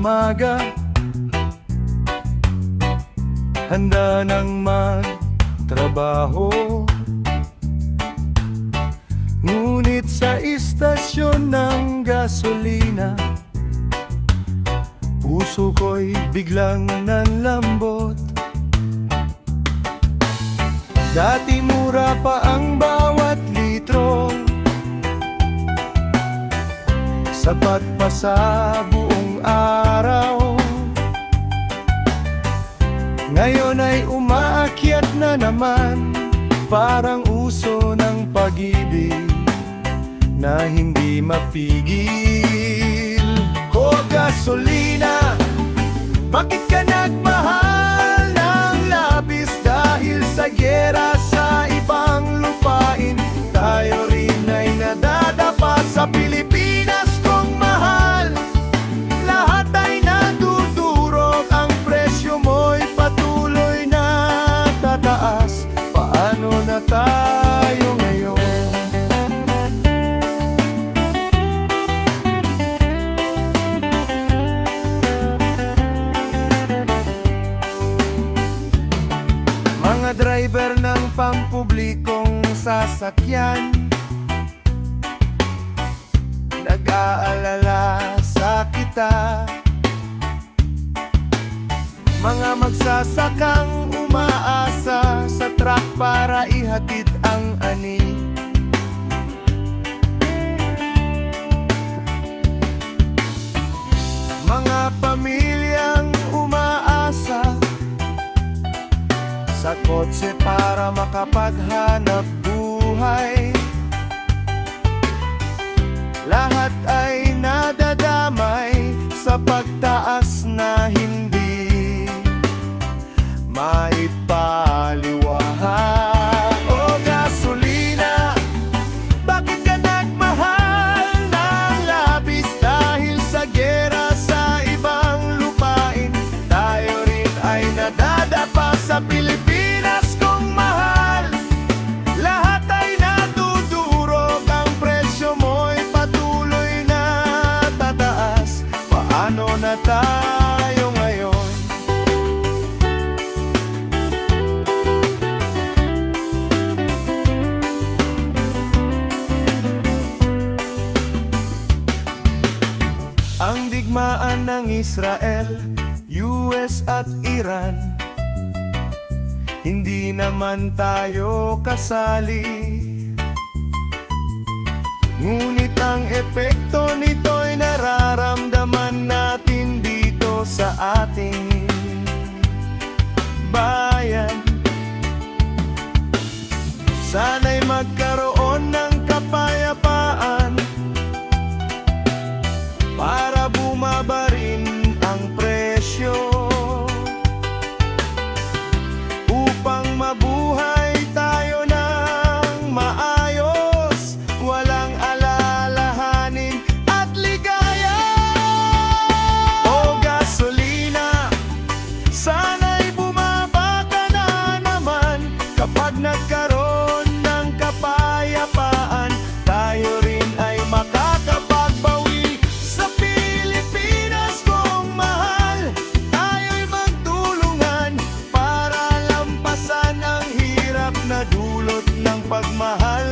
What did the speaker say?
umaga, handa nang magtrabaho. Ngunit sa istasyon ng gasolina, puso ko'y biglang nanlambot. Dati mura pa ang bawat litro, sapat pa sa buong araw. Ngayon ay umaakyat na naman, parang uso ng pag-ibig na hindi mapigil. O gasolina, bakit ka nagmahal ng labis? Dahil sa giyera sa ibang lupain, tayo rin ay nadadapa sa Pilipinas kong mahal. Lahat ay nadudurog, ang presyo mo'y patuloy na tataas. Paano na tayo ngayon? Mga driver ng pampublikong sasakyan, nag-aalala sa kita. Mga magsasakang umaasa sa truck para ihatid ang ani. Mga pamilyang umaasa sa kotse para makapaghanap buhay. Lahat ay nadadamay sa pagtaas na hindi maipaliwanag. O gasolina, bakit ka nagmahal ng labis? Dahil sa giyera sa ibang lupain, tayo rin ay nadadapa sa Pilipinas kong mahal. Lahat ay nadudurog, ang presyo mo'y patuloy na tataas. Paano na tayo ngayon? Ang digmaan ng Israel, US at Iran, hindi naman tayo kasali. Ngunit ang epekto nito'y nararamdaman natin dito sa ating bayan. Sana'y magkaroon ng kapayapaan para bumaba rin ang presyo, upang mabuhay tayo ng maayos, walang alalahanin at ligaya. O gasolina, sana'y bumaba ka na naman. Kapag nagkaroon ng kapayapaan, tayo rin ay makakapagbawi sa Pilipinas kong mahal. Tayo'y magtulungan para lampasan ang hirap na dulot ng pagmahal